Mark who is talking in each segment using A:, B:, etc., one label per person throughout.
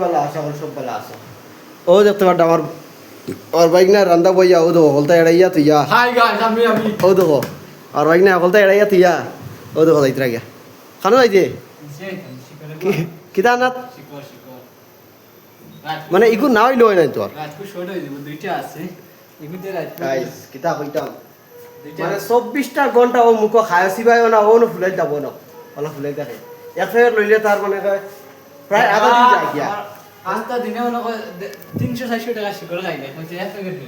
A: বেলা আসা আমার সব বেলা আসা ও দেখতে পারটা আমার আর বাইক না রান্দা বইয়া ও দেখো হলতা এড়াইয়া তুইয়া
B: হাই গাইস আমি
A: ও দেখো আর বাইক না হলতা এড়াইয়া তুইয়া ও দেখো যাইতে গিয়া খানো যাইতে কিতা না মানে ইগু না হইলো নাই তোর
B: রাজকু শর্ট হয়ে যাব দুইটা আছে এগুতে রাজকু
A: গাইস কিতা কইতাম মানে 24টা ঘন্টা ও মুখ খায়াসি ভাই না ও ফুলাই যাব না ওলা ফুলাই থাকে এক ফের লইলে তার মানে প্রায় আধা দিন যায় গিয়া
B: আস্তা দিনে মনে হয় 300-400 টাকা শিকড় খাই না কইতে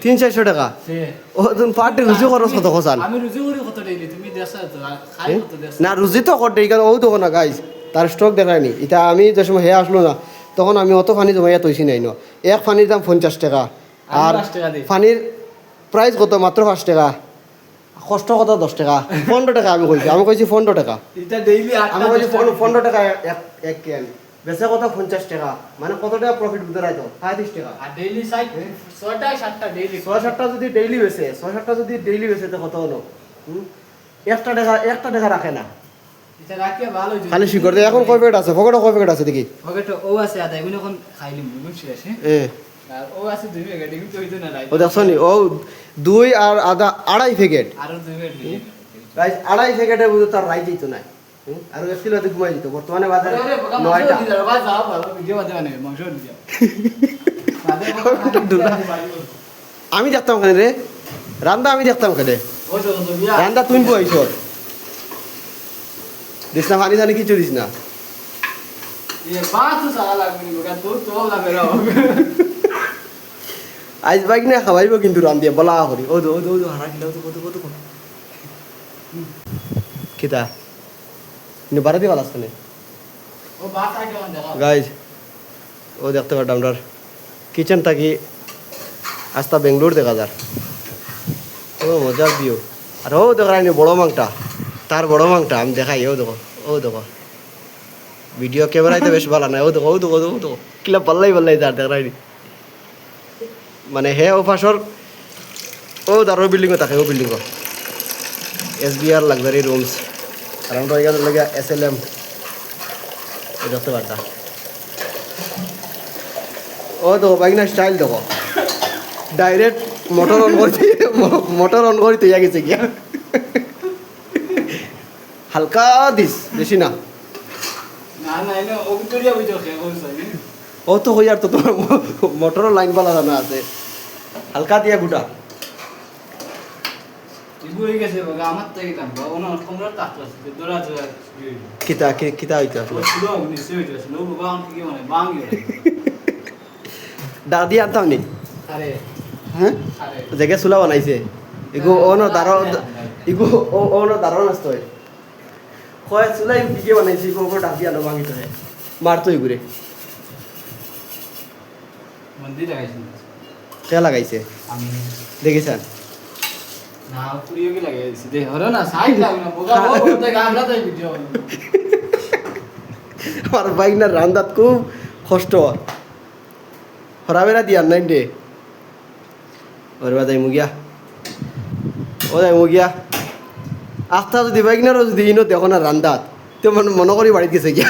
A: 300-400 টাকা ও তুমি পার্টি রুজু খরচ কত খসান
B: আমি রুজু করি কত ডেইলি তুমি দেশা তো খাই কত দেশা
A: না রুজি তো করতে কারণ ও তো না গাইস তার স্টক দেখায়নি এটা আমি যে সময় হে আসলো না তখন আমি অত পানি জমাইয়া তৈছি নাই না এক পানির দাম 50 টাকা আর পানির প্রাইস কত মাত্র 5 টাকা কষ্ট কত 10 টাকা 15 টাকা আমি কইছি 15 টাকা
B: এটা ডেইলি
A: আমি কইছি 15 টাকা এক ক্যান বেচা কত 50 টাকা মানে কত টাকা প্রফিট বুঝতে রাইতো 35 টাকা
B: আর ডেইলি 6টা 7টা ডেইলি
A: 6-7টা যদি ডেইলি বেচে 6-7টা যদি ডেইলি বেচে তো কত হলো একটা টাকা রাখে না
B: এটা রাখিয়া ভালো
A: খালি শিকড় দে এখন কয় প্যাকেট আছে কয় প্যাকেট আছে দেখি
B: পকেটে ও আছে আদা এগুলো এখন খাইলিম বুঝছি আছে আর ও আছে 2 প্যাকেট এগুলো তো হইতো না
A: ও দেখছো নি ও 2 আর আদা 2.5 প্যাকেট
B: আরো 2 প্যাকেট
A: গাইস 2.5 প্যাকেটে বুঝো তার রাই যাইতো না আর ওই কিলোতে ঘুমাই দিত বর্তমানে বাজারে 9টা আমি দেখতাম কেন রে রান্দা আমি দেখতাম কেন রান্দা তুই বইছ দিস না পানি জানি কিছু দিস না আইস বাইক না খাওয়াইব কিন্তু রান্দিয়া বলা করি ও দো হারা খিলাও তো কত কিতা নি বাড়াতে ভালো আসছে না গাইজ ও দেখতে পারতাম আপনার কিচেন থাকি আস্তা বেঙ্গলোর দেখা যার ও মজার ভিউ আর ও দেখায়নি বড় মাংটা তার বড় মাংটা আমি দেখাই ও দেখো ভিডিও ক্যামেরায় তো বেশ ভালো নাই ও দেখো কিলা পাল্লাই তার দেখায়নি মানে হে ও পাশর ও দারো বিল্ডিংও থাকে ও বিল্ডিংও SBR লাক্সারি রুমস আর আমরা এখানে লাগে SLM দেখতে পারতা ও দেখো বাইকনা স্টাইল দেখো ডাইরেক্ট মোটর অন করতে গেছে গিয়া হালকা দিস বেশি না ও তো হই আর তো তোমার মোটরের লাইন পালা জানা আছে হালকা দিয়া গুটা কিতা হইতা দাদি আনতাম নি হ্যাঁ জেগে চুলা বানাইছে ইগো ওনো দারণ আসতো কয় চুলাই বিকে বানাইছে ইগো ওপর দাদি আনো ভাঙি তো মারতো ইগুরে কে লাগাইছে দেখিছেন আর বাইক না রান্দাত খুব কষ্ট হরাবেরা দিয়ার নাই দে ওরবা যাই মুগিয়া আস্তা যদি বাইক না যদি ইনো দেখো না রান্দাত তো মনে করি বাড়িতে গেছে গিয়া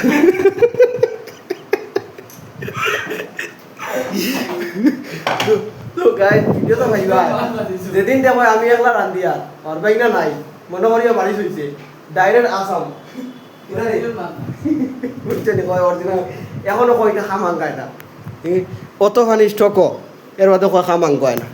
A: যেদিন দেখো আমি একলা রান্দিয়া আর বাইক না নাই মনে করিয়া বাড়ি চলছে ডাইরেক্ট আসাম এখনো কয়টা খামাঙ্গা এটা অত খানি স্টক এর বাদে খামাঙ্গ হয় না